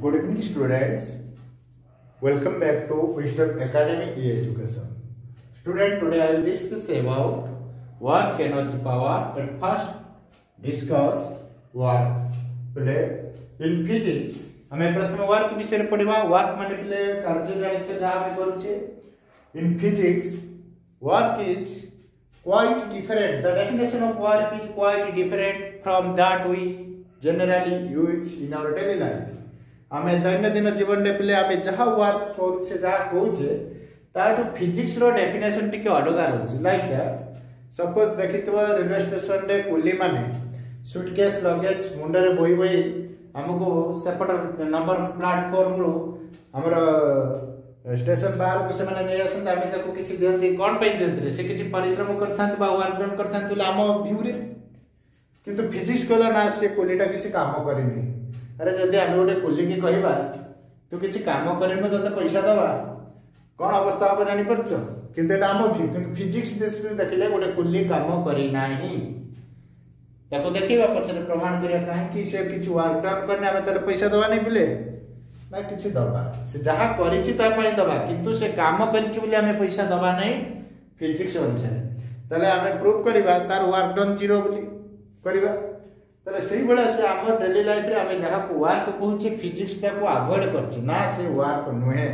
Good evening, students. Welcome back to Wisdom Academy E-Education. Student, today I will discuss about work energy power. But first, discuss work. Today, in physics, हमें प्रथम work विषय पढ़िबा. Work माने पले कार्य जानिछे जहा हम करूछे. In physics, work is quite different. The definition of work is quite different from that we generally use in our daily life. आमे दैनंदिन जीवन रे पले आमे जहा वर्क करूछे जहा कहूछे तार फिजिक्स रो डेफिनेशन टिके अलग रहछि. लाइक दैट, सपोज देखितबा रेलवे स्टेशन रे कुली माने सूटकेस लगेज मुंडे रे बोई बोई हमको सेपट नंबर प्लेटफॉर्म रो हमर स्टेशन बाहर को से माने नै आसन आमे ताको किछि देंती कोन पे देंती रे से किछि परिश्रम करथांत बा वर्क डन करथांत बोले आम व्यू रे. किंतु फिजिक्स कला ना से कोलीटा किछि काम करिनी. अरे जदि आमे गोटे कुली की कहबा तू किछि काम करिनो तते पैसा दबा कोन अवस्था हो जानि परछ. किंतु एटा आम व्यू. किंतु फिजिक्स दृष्टि देखिले गोटे कुली काम करि नाही ताको देखिबा पछरे प्रमाण करिया काहे कि से किछि वर्क डन करने आमे तले पैसा दबा नै बिले ना किछि दबा. से जहा करिछि ता पई दबा किंतु से काम करिछि बोली आमे पैसा दबा नै फिजिक्स अनुसार. तले आमे प्रूव करिबा तार वर्क डन जीरो बोली करिबा. तले सेही बेला से हम डेली लाइफ रे आमे जहा को वर्क कहूछि फिजिक्स ताको अवॉइड करछि ना से वर्क नुहे.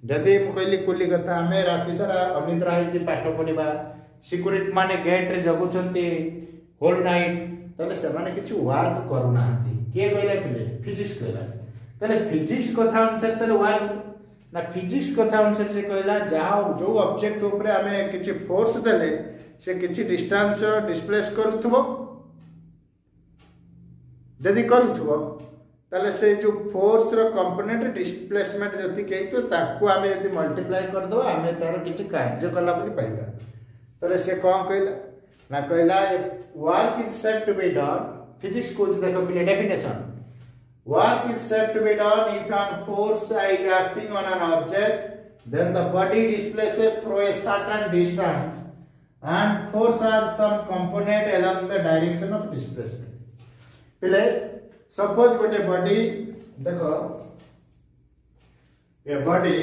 जदि म कहली कुली कथा आमे राति सारा अनिद्रा है कि पाठ पढिबा सिक्युरिटी माने गेट रे जगुछंती होल नाइट तले से माने किछु वर्क करू नाहंती. के कहले फिले फिजिक्स कहला. तले फिजिक्स कथा अनुसार तले वर्क ना फिजिक्स कथा अनुसार से कहला जहा जो ऑब्जेक्ट ऊपर आमे किछि फोर्स देले से किछि डिस्टेंस डिस्प्लेस करूथबो. जदि करूथबो तले से जो फोर्स रो कंपोनेंट डिस्प्लेसमेंट जति केई तो ताको आमे यदि मल्टीप्लाई कर दो आमे तार किछि कार्य कला बोली पाइबा. तले से कोन कहला ना कहला work is said to be done. Physics को देखो पहले definition. Work is said to be done if an force is acting on an object then the body displaces through a certain distance and force has some component along the direction of displacement. पहले suppose गोटे body देखो a body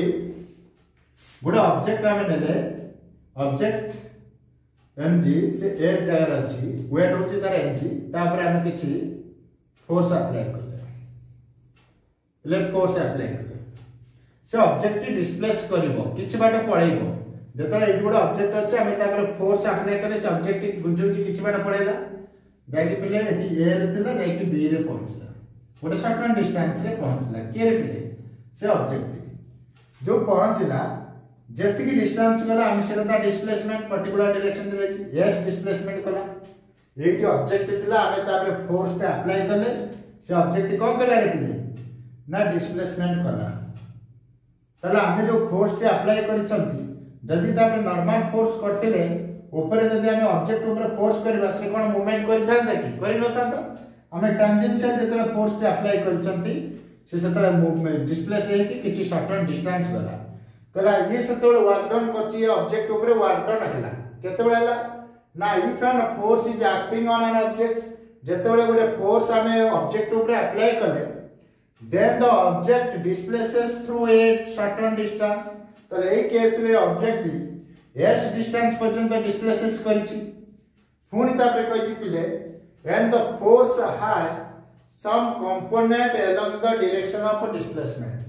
गोटे object आमे नेले object mg से ए जगह अछि wait होछि तार mg तापर आमे किछि फोर्स अप्लाई करले ले फोर्स अप्लाई करले से ऑब्जेक्ट डिस्प्लेस करबो किछि बाट पळैबो. जतरा एठी गोटे ऑब्जेक्ट अछि आमे तापर फोर्स अप्लाई करले से ऑब्जेक्ट गुंजौछि किछि बाट पळैला जाई पिले एठी ए रे थिला जाई कि बी रे पहुंचला गोटे सर्टेन डिस्टेंस रे पहुंचला. के रे पिले से ऑब्जेक्ट जो पहुंचला जेति की डिस्टेंस गला हम से ता डिस्प्लेसमेंट पर्टिकुलर डायरेक्शन दे जाई एस डिस्प्लेसमेंट कला. एठी ऑब्जेक्ट थिला आमे तापर फोर्स ता अप्लाई करले से ऑब्जेक्ट कोन कला रे पिले ना डिस्प्लेसमेंट कला. तला हम जो फोर्स ता अप्लाई करिसंती जदि तापर नॉर्मल फोर्स करथिले ऊपर जदि हमें ऑब्जेक्ट ऊपर फोर्स करबा से कोन मूवमेंट करि थांता कि करि न थांता. हमें टेंजेंशियल जेतला फोर्स ते अप्लाई करछंती से सेतला मूवमेंट डिस्प्लेस हे कि किछि सर्टेन डिस्टेंस गला कला ये सेतले वर्क डन करछि ऑब्जेक्ट ऊपर वर्क डन हला. केतबेला हला ना if an force is acting on an object जेतबेले गोटे फोर्स हमें ऑब्जेक्ट ऊपर अप्लाई करले then the object displaces through a certain distance. तो ए केस रे ऑब्जेक्ट s डिस्टेंस पर्यंत डिस्प्लेसेस करिछि. पुनी तापर कहिछि पिले and the force has some component along the direction of displacement.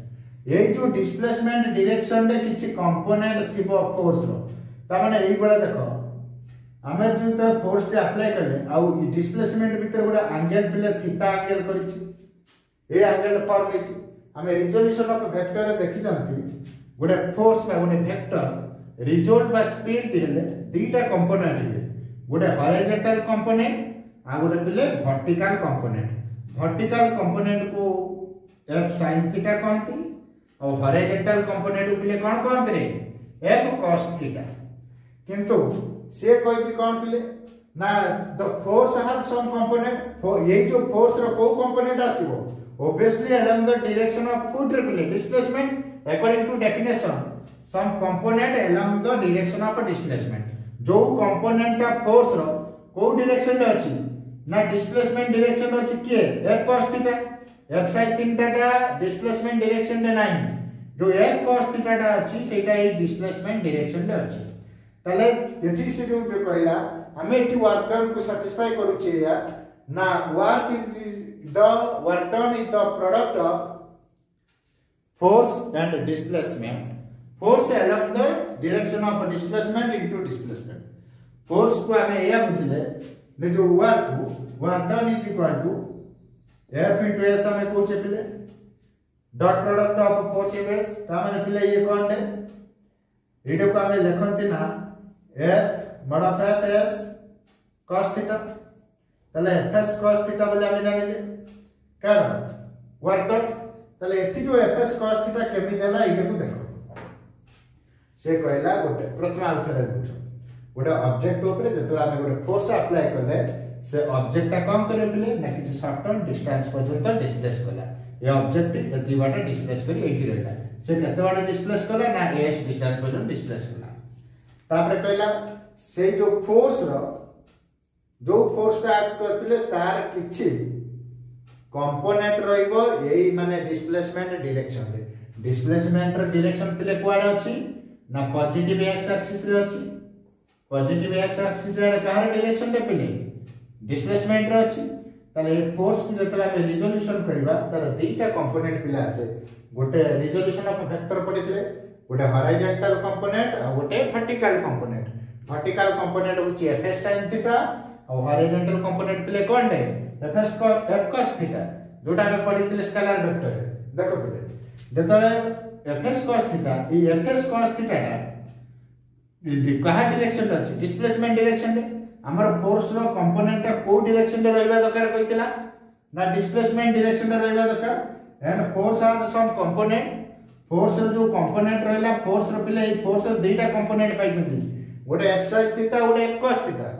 ए जो डिस्प्लेसमेंट डायरेक्शन रे किछि कंपोनेंट थिबो फोर्स रो ता माने एई बडा देखो हमें जो त फोर्स टे अप्लाई करले आ डिस्प्लेसमेंट भीतर गोटे एंगल पिले थीटा एंगल करिछि. ए एंगल फॉर्म होइछि. हमें रिजोल्यूशन ऑफ वेक्टर रे देखि जानथि गोटे फोर्स बा गोटे वेक्टर रिजोल्ट बा स्पीड देले दीटा कंपोनेंट हे गोटे हॉरिजॉन्टल कंपोनेंट आ गोटे पिले वर्टिकल कंपोनेंट. वर्टिकल कंपोनेंट को f sin थीटा कहंती और हॉरिजॉन्टल कंपोनेंट को पिले कोन कहंती रे f cos थीटा. किंतु से कहिछि कोन पिले ना the force has some component. ये जो फोर्स रो को कंपोनेंट आसीबो obviously along the direction of to triple displacement according to definition some component along the direction of displacement. जो कंपोनेंट ऑफ फोर्स रो को डायरेक्शन रे अछि ना डिस्प्लेसमेंट डायरेक्शन अछि के f cos theta f sin theta टा डिस्प्लेसमेंट डायरेक्शन रे नाही जो f cos थीटा टा अछि सेटा ए डिस्प्लेसमेंट डायरेक्शन रे अछि तले एथि से जो कहला हमें एथि वर्क डन को सैटिस्फाई करू छी या ना work is the work done is the product of force and displacement force along the direction of displacement into displacement force को हमें यह बुझले ने जो work done is equal to f into s हमें को चेपिले dot product of force and s ता माने पिले ये कोन दे एडो को हमें लिखंती ना f mod of f s cos theta तले f s cos थीटा बोले हमें जानिले कारण work done तले एथि जो fs cos थीटा केमि देला एटा को देखो से कहला गोटे प्रथम आउथरे बुझो गोटे ऑब्जेक्ट ऊपर जतला हम गोटे फोर्स अप्लाई करले से ऑब्जेक्ट का कम करे बिले ना किछि शॉर्ट टर्म डिस्टेंस पर्यंत डिस्प्लेस कला ये ऑब्जेक्ट एति बाटा डिस्प्लेस करी एठी रहला से केते बाटा डिस्प्लेस कला ना s डिस्टेंस पर्यंत डिस्प्लेस कला तापर कहला से जो फोर्स टा एक्ट करथिले तार किछि कंपोनेंट रहइबो एई माने डिस्प्लेसमेंट डायरेक्शन रे डिस्प्लेसमेंट रे डायरेक्शन पिले कुआडे अछि ना पॉजिटिव एक्स एक्सिस रे अछि पॉजिटिव एक्स एक्सिस रे कहार डायरेक्शन रे पिले डिस्प्लेसमेंट रे अछि ताले फोर्स को जतला में रिजोल्यूशन करबा तार दुईटा कंपोनेंट पिला आसे गोटे रिजोल्यूशन ऑफ वेक्टर पडितले गोटे हॉरिजॉन्टल कंपोनेंट आ गोटे वर्टिकल कंपोनेंट होछि fs sin थीटा और हॉरिजॉन्टल कंपोनेंट पिले कोन दे f cos थीटा जोटा में पडितले स्केलर वेक्टर देखो पिले जतले fs cos थीटा ई fs cos थीटा कहा डायरेक्शन रे अछि डिस्प्लेसमेंट डायरेक्शन रे हमर फोर्स रो कंपोनेंट को डायरेक्शन रे रहबा दरकार कहितला ना डिस्प्लेसमेंट डायरेक्शन रे रहबा दरकार एंड फोर्स आर सम कंपोनेंट फोर्स रो जो कंपोनेंट रहला फोर्स रो पिले ई फोर्स रो दुईटा कंपोनेंट पाइतथि गोटे f sin थीटा गोटे f cos थीटा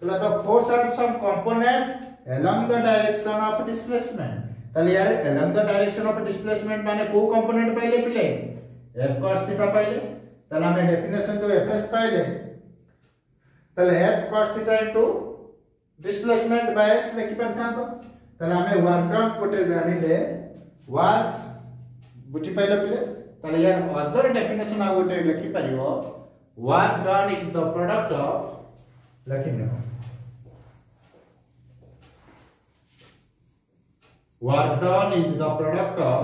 तला तो फोर्स आर some component along the direction of displacement तले यार along the direction of displacement माने को कंपोनेंट पाइले पिले f cos थीटा पाइले तला में डेफिनेशन जो fs पाइले तले f cos theta into displacement bye s लिखि परथा तो तला में वर्क डन कोटे जानिले वर्क बुझि पाइले पिले तले यार अदर डेफिनेशन आ गोटे लिखि परियो work done is the product of लिखिनो work done is the product of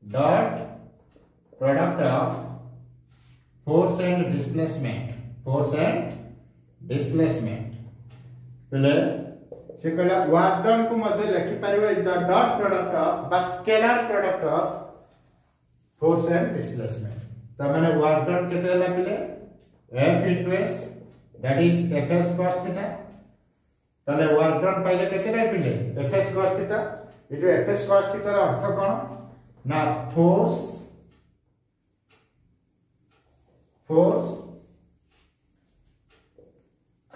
dot product of force and displacement पहले से कहला work done को मध्ये लिखि परिबो is the dot product of बा scalar product of force and displacement त माने work done केते होला पिले f into s that is fs cos theta तले वर्क डन पाइले केते रे पिले fs cos theta ये जो fs cos theta रा अर्थ कोन ना force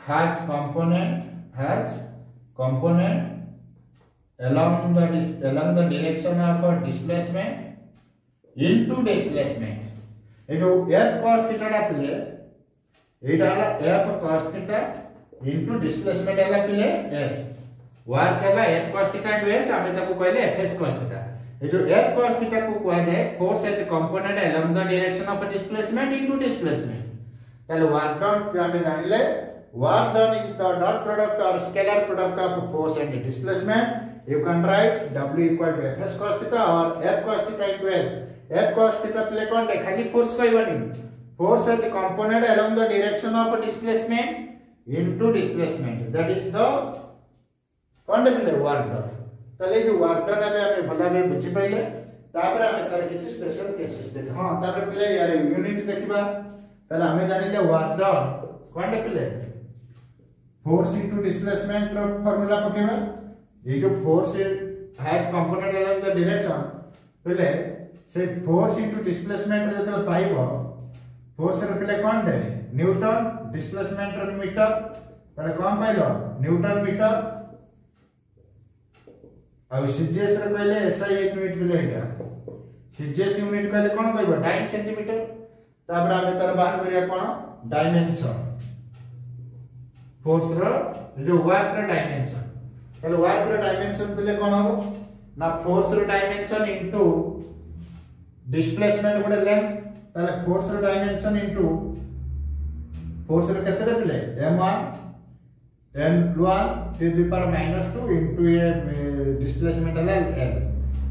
has component along the direction of displacement into displacement ये जो f cos theta रा पिले एटा हला f cos theta into displacement हला पिले s वर्क हला f cos theta into s आमे ताको कहले fs cos थीटा ए जो f cos थीटा को कहै जाय force as component along the direction of displacement into displacement ताले वर्क डन आमे जानिले work done is the dot product और scalar product of force and displacement you can write w = fs cos theta और f cos theta into s f cos theta प्ले कोन खाली force कहबनी force as a component along the direction of displacement into displacement that is the quantity work done तले जो work done हमें भला में बुझी पाइले तापर हमें तार किछि स्पेशल केसेस देख हां तापर पिले यार यूनिट देखिबा तले हमें जानिले वर्क डन कोन पिले फोर्स इनटू डिस्प्लेसमेंट रो फार्मूला पकेबा ये जो force has component along the direction पिले से फोर्स इनटू डिस्प्लेसमेंट जतले पाइबो फोर्स रे पिले कोन दे न्यूटन डिस्प्लेसमेंट रे मीटर तारे कोन पाइलो न्यूटन मीटर आ सीजीएस रे कहले एसआई यूनिट पिले एटा सीजीएस यूनिट कहले कोन कहबो 9 सेंटीमीटर तापर आमे तार बाहर करिया कोन डायमेंशन फोर्स रो जो वर्क रो डायमेंशन ताले वर्क रो डायमेंशन पले कोन हो ना फोर्स रो डायमेंशन इनटू डिस्प्लेसमेंट गुडे लेंथ ताले फोर्स रो डायमेंशन इनटू फोर्स रो केते पले m1 m1 to the power -2 into a displacement है l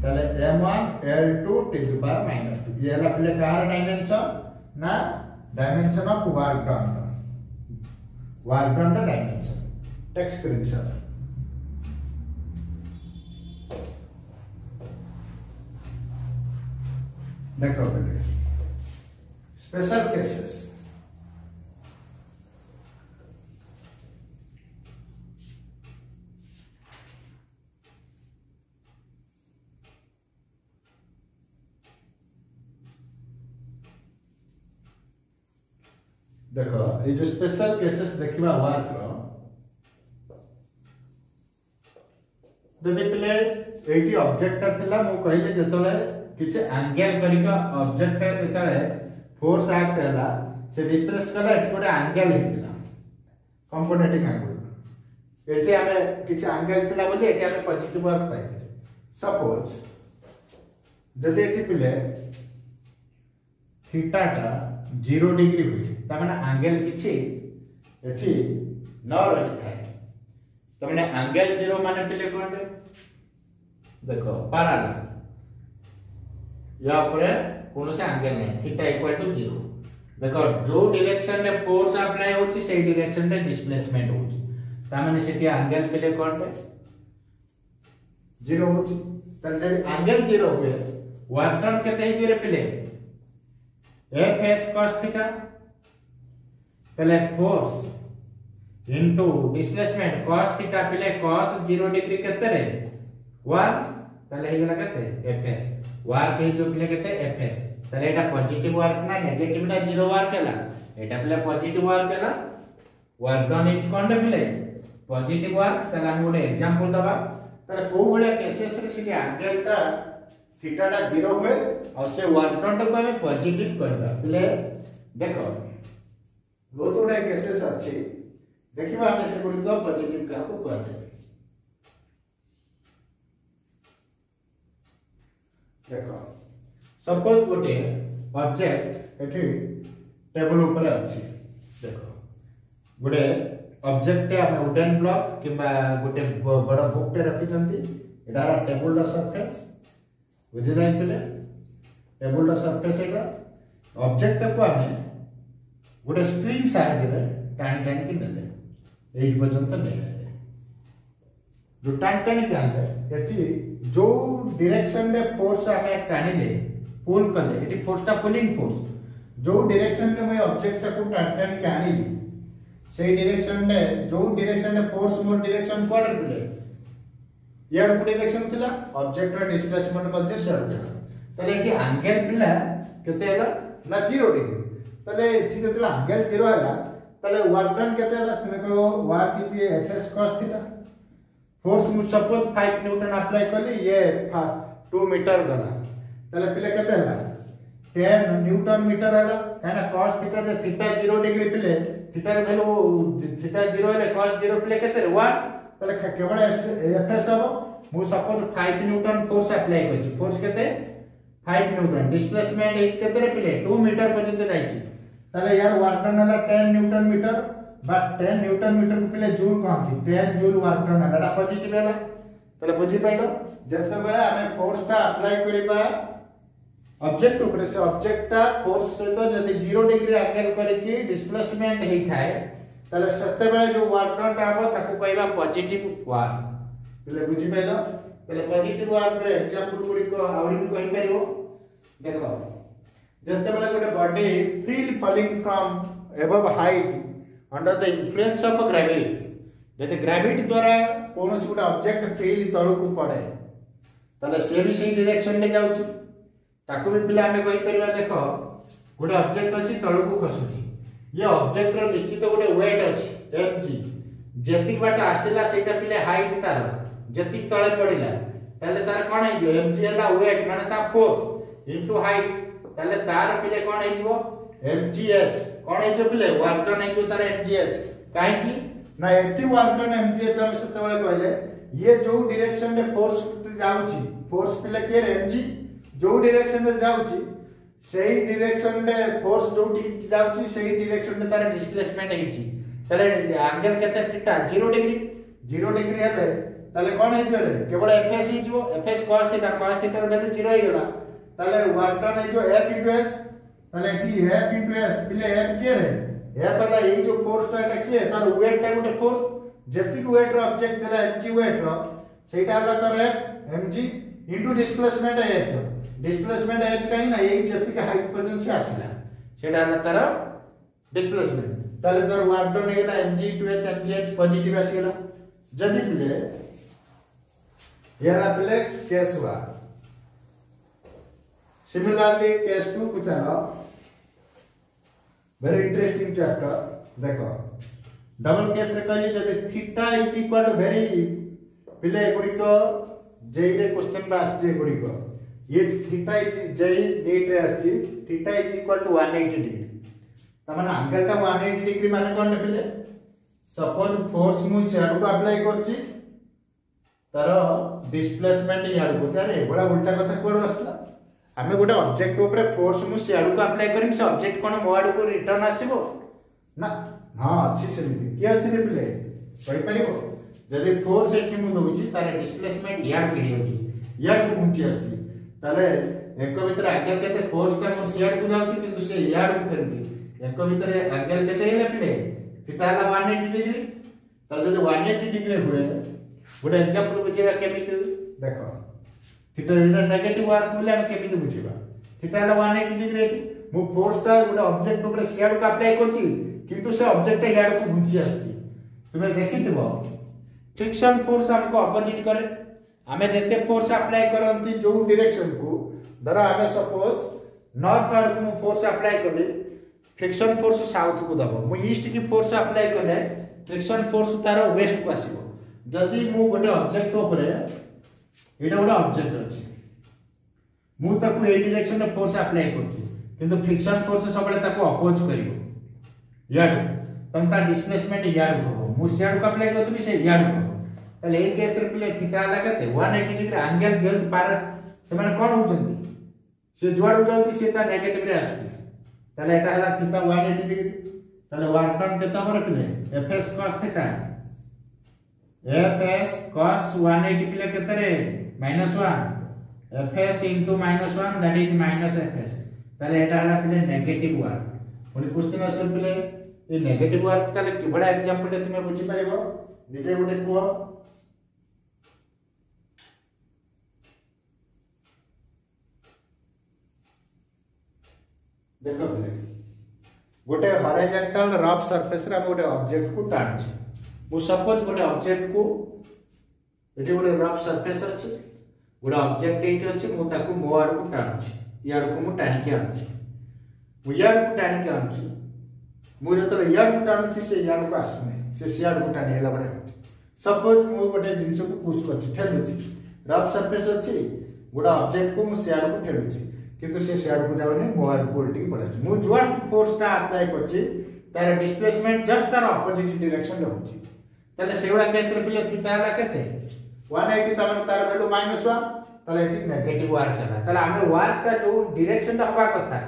ताले m1 l2 to the power -2 ये हला पले कार डायमेंशन ना डायमेंशन ऑफ वर्क डन का डायमेंशन टेक स्क्रीनशॉट देखो पहले स्पेशल केसेस देखो ये जो स्पेशल केसेस देखिबा वर्क रो जदि प्ले एटी ऑब्जेक्ट थिला मु कहिले जतले किछ एंगल करिका ऑब्जेक्ट जेतले फोर्स एक्ट हला से डिस्प्लेस कला एटी कोटे एंगल हेतिला कंपोनेंटिंग एंगल एटी हमें किछ एंगल थिला बोली एटी हमें पॉजिटिव वर्क पाइ सपोज जदि एटी प्ले थीटा टा 0 डिग्री हुई ता माने एंगल किछि एठी न रही थाए तो माने एंगल 0 माने पिले कोनटे देखो पैरेलल या ऊपर कोनो से एंगल नहीं थीटा इक्वल टू 0 देखो जो डायरेक्शन में फोर्स अप्लाई होची सेही डायरेक्शन में डिस्प्लेसमेंट होची ता माने सेठी एंगल पिले कोनटे 0 होची तले एंगल 0 हुए वर्क डन केते ही रे पिले Fs cos theta पहले force into displacement cos theta पहले cos 0 डिग्री केते रे 1 पहले हे गला केते Fs वर्क हे जो पहले केते Fs पहले एटा पॉजिटिव वर्क ना नेगेटिव ना 0 वर्क हैला एटा पहले पॉजिटिव वर्क हैला वर्क डन इज कोन पहले पॉजिटिव वर्क पहले हम गोटे एग्जांपल दबा पहले को बळे केसेस रे सिटी एंगल ता थीटा टा 0 हुए और से वर्क डन को हमें पॉजिटिव करबा पहले देखो बहुत गुडे केसेस अछि देखिबा हमें से गुडी को पॉजिटिव का को कहते देखो सपोज गोटे ऑब्जेक्ट एठी टेबल ऊपर अछि देखो गोटे ऑब्जेक्ट हम वुडन ब्लॉक किबा गोटे बड़ बुक टे रखि जंती एटा टेबल द सरफेस बुझे जाय पले table the surface Etah object को हमें गोटे स्प्रिंग साइज रे टान टान के नेले 8 पर्यंत नेले जो टान टान के आले एटी जो डायरेक्शन में फोर्स हमें टानिले पुल करले एटी फोर्स ता पुलिंग फोर्स जो डायरेक्शन में मैं ऑब्जेक्ट को टान टान के आनिली सेही डायरेक्शन में जो डायरेक्शन में फोर्स मोर डायरेक्शन क्वार्टर पले यार को डायरेक्शन थिला ऑब्जेक्ट रा डिस्प्लेसमेंट मध्ये शेयर केला तले कि एंगल पिला केते हला ना 0 डिग्री तले एठी जेतला एंगल 0 हला तले वर्क डन केते हला तुमे को वर्क किछि Fs cos थीटा फोर्स मु सपोज 5 न्यूटन अप्लाई करली ये 2 मीटर गला तले पिले केते हला 10 न्यूटन मीटर हला काना cos थीटा जे थीटा 0 डिग्री पिले थीटा रे वैल्यू थीटा 0 हले cos 0 पिले केते रे 1 तले केवल Fs हो मु सपोज 5 न्यूटन फोर्स अप्लाई करछि फोर्स केते 5 न्यूटन डिस्प्लेसमेंट इज केते रे पिले 2 मीटर पर्यंत जाइछि तले यार वर्क डन हला 10 newton metre but 10 newton metre को पिले जूल कहथि 10 जूल वर्क डन हला पॉजिटिव हला तले बुझि पाइलो जते बेला हमें फोर्स ता अप्लाई करिबा ऑब्जेक्ट ऊपर से ऑब्जेक्ट ता फोर्स से तो जदी 0 डिग्री एंगल करके डिस्प्लेसमेंट हेई थाए तले सत्ते बेले जो वर्क डन आबो ताको कहबा पॉजिटिव वर्क तले बुझि पाइलो तले पॉजिटिव वर्क रे एग्जांपल गुडी को आउरी भी कहि परिबो देखो जते बेले गोटे body freely falling from above height under the influence of gravity जते ग्रेविटी द्वारा कोनोस गोटे ऑब्जेक्ट फ्रीली तळु को पड़े तले से भी सही डायरेक्शन में जाउची ताको भी पिला हमें कहि परिबा देखो गोटे ऑब्जेक्ट अछि तळु को खसुची ये ऑब्जेक्ट रो निश्चित गोटे वेट अछि mg जेतिक बाट आसीला सेटा पिले हाइट तार जेतिक तळे पडिला ताले तार कोन हे जो mg हला वेट माने ता फोर्स इनटू हाइट ताले तार पिले कोन हे जो mgh कोन हे जो पिले वर्क डन हे जो तार mgh काहे की ना एटी वर्क डन mgh हम सेते बेले कहले ये जो डायरेक्शन रे फोर्स जाउची फोर्स पिले के mg जो डायरेक्शन रे जाउची सेही डायरेक्शन रे फोर्स जो जाउची सेही डायरेक्शन रे तार डिस्प्लेसमेंट हेची तले एंगल केते थीटा 0 डिग्री हेले तले कोन हेजो रे केवल fs हिजो fs cos थीटा रे वैल्यू 0 हे गेला तले वर्क डन हेजो f s तले की f s पिले f के रे f वाला ये जो फोर्स ता के तार वेट ता गुटे फोर्स जति वेट रो ऑब्जेक्ट देला mg वेट रो सेटा हला तार f mg into displacement h displacement h कहीं ना ये जति का हाइट पर्यंत से आसला सेटा हला तार डिस्प्लेसमेंट ताले तार वर्क डन हेला mg h mgh पॉजिटिव आसी गेला जदी पिले याला पिले केस 1 सिमिलरली केस 2 को चलो वेरी इंटरेस्टिंग चैप्टर देखो डबल केस रे कहली जदि theta is equal to very पिले गुडी को जेई रे क्वेश्चन बा आछि गुडी को ये थीटा इज जेई नीट रे आछि theta is equal to 180 degree त माने एंगल ता 180 डिग्री माने कोन पिले सपोज फोर्स मु छाडू को अप्लाई करछि तार डिस्प्लेसमेंट यार को तारे बडा उल्टा कथा कोड आस्ता हमें गोटे ऑब्जेक्ट ऊपर फोर्स मु सियाडू को अप्लाई करिम से ऑब्जेक्ट कोन मो आडू को रिटर्न आसीबो ना हां अच्छी से के अच्छी रे प्ले कहि परिबो जदी फोर्स एठी मु दोउची तारे डिस्प्लेसमेंट यार के हेउची यार को पहुंची आछि ताले एको भीतर एंगल केते फोर्स का मो सियाडू को जाउची किंतु से यार को फेरुची एको भीतर एंगल केते हेले प्ले थीटा ला 180 डिग्री ताले जदी 180 डिग्री हुए गोटे एग्जांपल बुझेबा केमिति देखो थीटा रे नेगेटिव वर्क बोले हम केमिति बुझिबा थीटा ला 180 डिग्री एठी मु फोर्स ता गोटे ऑब्जेक्ट ऊपर सियाडू का अप्लाई करछि किंतु से ऑब्जेक्ट याड को घुंची आछि तुमे देखिथिबो फ्रिक्शन फोर्स हमको ऑपोजिट करे हमें जते फोर्स अप्लाई करंती जो डायरेक्शन को धरा हमें सपोज नॉर्थ आर को फोर्स अप्लाई करले फ्रिक्शन फोर्स साउथ को दबो मु ईस्ट की फोर्स अप्लाई करले फ्रिक्शन फोर्स तार वेस्ट को आसीबो जदी मु गोटे ऑब्जेक्ट ऊपर एटा गोटे ऑब्जेक्ट अछि मु ताकू ए डायरेक्शन में फोर्स अप्लाई करछि किंतु फ्रिक्शन फोर्स सबले ताकू अपोज करिवो याड तम ता डिस्प्लेसमेंट याड हो मु सियाड को अप्लाई करछि से याड हो तले ए केस रे प्ले थीटा लागते 180 डिग्री एंगल जल्द पार से माने कोन होचंती से जुआड जाउची से ता नेगेटिव रे आछि तले एटा हला थीटा 180 डिग्री तले वर्क डन केता पर play fs cos theta fs cos 180 play केते रे -1 fs into -1 that is -fs ताले एटा हला प्ले नेगेटिव वर्क ओनी क्वेश्चन आंसर प्ले ए नेगेटिव वर्क ताले कि बडा एग्जांपल रे तुमे बुझी परिबो निजे गोटे को देखो प्ले गोटे हॉरिजॉन्टल रफ सरफेस रे गोटे ऑब्जेक्ट को टाणछि मु सपोज गोटे ऑब्जेक्ट को एठी गोटे रफ सरफेस अछि गोटे ऑब्जेक्ट एठी अछि मु ताकू मो आड़ को टाणछि यार को मु टाणी के आछि मु यार को टाणी के आछि मु जतले यार को टाणछि से यार को आसुने से सियार को टाणी हेला बडे सपोज मु गोटे जिंस को पुश करछि ठेलुछि रफ सरफेस अछि गोटे ऑब्जेक्ट को मु सियार को ठेलुछि किंतु से सियार को जाउनी मो आड़ को उल्टी पड़छि मु जुआड फोर्स ता अप्लाई करछि तार डिस्प्लेसमेंट जस्ट तार ऑपोजिट डायरेक्शन रहउछि तले सेवडा केस रे पिले थीटा हला केते 180 तमन तार वैल्यू -1 तले एठी नेगेटिव वर्क हला तले हमें वर्क ता जो डायरेक्शन हवा कथा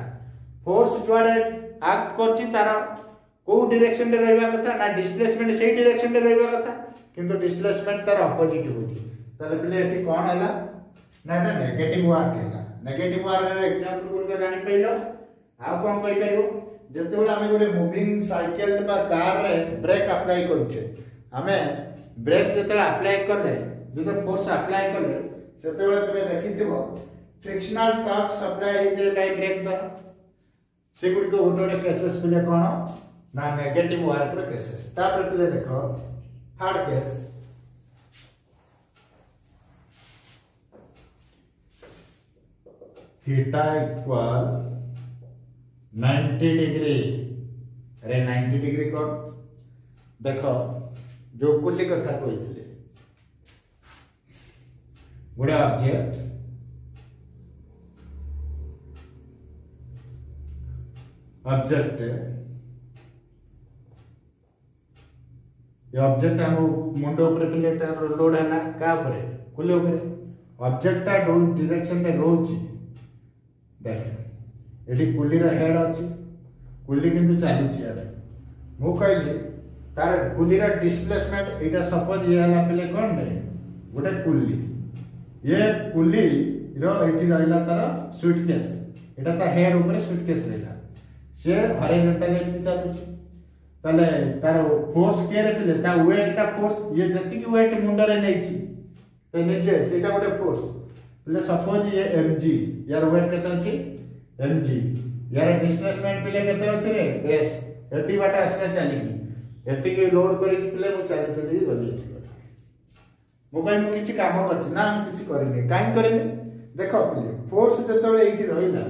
फोर्स जुआड एक्ट करछि तार को डायरेक्शन रे रहबा कथा ना डिस्प्लेसमेंट सेही डायरेक्शन रे रहबा कथा किंतु डिस्प्लेसमेंट तार ऑपोजिट होछि तले पिले एठी कोन हला ना एटा नेगेटिव वर्क हला नेगेटिव वर्क रे एग्जांपल गुड जानि पइलो आ कोन कहि परिबो जते बेला हमें गोटे मूविंग साइकिल बा कार रे ब्रेक अप्लाई करूछे हमें ब्रेक जते अप्लाई करले जते फोर्स अप्लाई करले सेते बेला तमे देखिथिबो फ्रिक्शनल टॉर्क अप्लाई हे जे बाय ब्रेक द से गुड को गोटे केसेस पिले कोन ना नेगेटिव वर्क रे केसेस तापर पिले देखो third case theta equal 90 degree अरे 90 डिग्री को देखो जो कुल्ली कथा कहिथिले गोटे ऑब्जेक्ट ये ऑब्जेक्ट हम मुंड ऊपर पिले तार लोड हैला का ऊपर कुली ऊपर ऑब्जेक्ट टा डायरेक्शन रे रोची देख एठी कुली रो हेड अछि कुली किंतु चालू छी यार मु कहली तार कुली रो डिस्प्लेसमेंट एटा सपोज ये हला पिले कोन ने गोटे कुली ये कुली रो एठी रहला तार सूटकेस एटा ता हेड ऊपर सूटकेस रहला से हॉरिजॉन्टली चालू छी तले तार फोर्स के रे पिले ता वेट ता फोर्स ये जति की वेट मुंड रे नै छी ते नीचे सेटा गोटे फोर्स पिले सपोज ये mg यार वेट केते अछि mg यार डिस्प्लेसमेंट पिले केते अछि रे s एति बाटा असना चली एति के लोड करी पिले मु चली चली गली मु कहि मु किछि काम करछि ना हम किछि करिने काई करिने देखो पिले फोर्स जतले एठी रहिला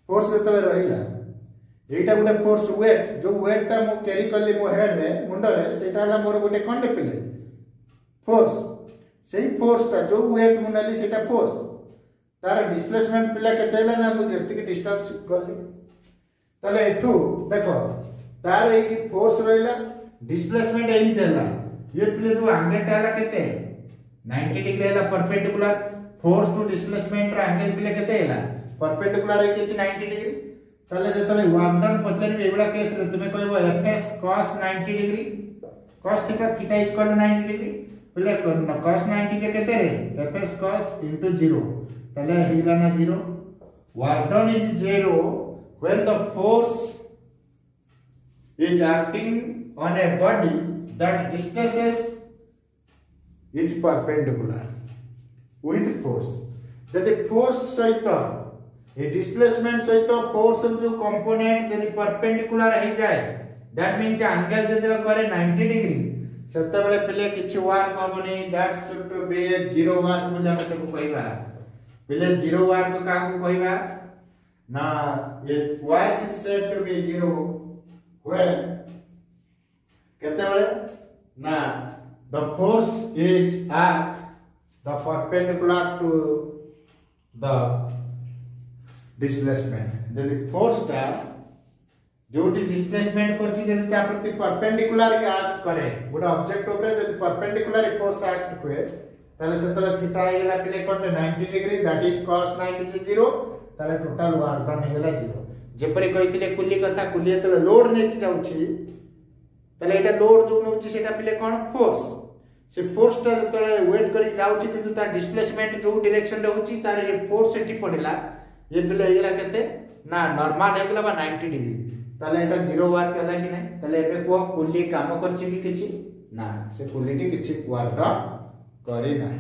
फोर्स जतले रहिला एटा गोटे फोर्स वेट जो वेट ता मु कैरी करली मो हेड रे मुंड रे सेटा हला मोर गोटे कोन पिले फोर्स सेही फोर्स ता जो वेट मुनाली सेटा फोर्स तार डिस्प्लेसमेंट पिला केते हला ना मु जति के डिस्टेंस करली तले एठू देखो तार एठी फोर्स रहिला डिस्प्लेसमेंट एही देला ये पिले जो एंगल ता हला केते 90 डिग्री हला परपेंडिकुलर फोर्स टू डिस्प्लेसमेंट रा एंगल पिले केते हला परपेंडिकुलर है किछ 90 डिग्री तले जतले वर्क डन पचरबे एबला केस रे तुमे कहबो fs cos 90 degree cos theta theta is equal to 90 degree पिले cos 90 के केते रे fs cos into 0 तले हिला ना 0 work done is 0 when the force is acting on a body that displaces is perpendicular with force जदि force सहित ये डिस्प्लेसमेंट सहित फोर्स जो कंपोनेंट यदि परपेंडिकुलर हो जाए दैट मींस एंगल जदि करे 90 डिग्री सेते बेले पिले किछ वर्क होबनी that should be zero work बोले हम तको कहबा पिले जीरो वर्क का को कहबा ना ये work is said to be zero when केते बेले ना the force is at the perpendicular to the displacement यदि फोर्स ता जोटी डिस्प्लेसमेंट करछि जदि ता प्रति परपेंडिकुलर एक्ट करे गोटे ऑब्जेक्ट ऊपर यदि परपेंडिकुलर फोर्स एक्ट हुए ताले सेतले थीटा हेला पिले कोन 90 डिग्री दैट इज cos 90 से 0 ताले टोटल वर्क डन हेला 0 जेपरि कहितले कुली कथा कुली तले लोड नै कि जाउछि ताले एटा लोड जो नउछि सेटा पिले कोन फोर्स से फोर्स ता तले वेट करी जाउछि किंतु ता डिस्प्लेसमेंट जो डायरेक्शन रे होछि तार ये फोर्स एटी पड़ेला ये पिले हेला केते ना नॉर्मल हेकला बा 90 डिग्री ताले एटा जीरो वर्क होला कि नै ताले एबे को कुली काम करछि कि किछि ना से कुलीटी किछि वर्क करी नाही।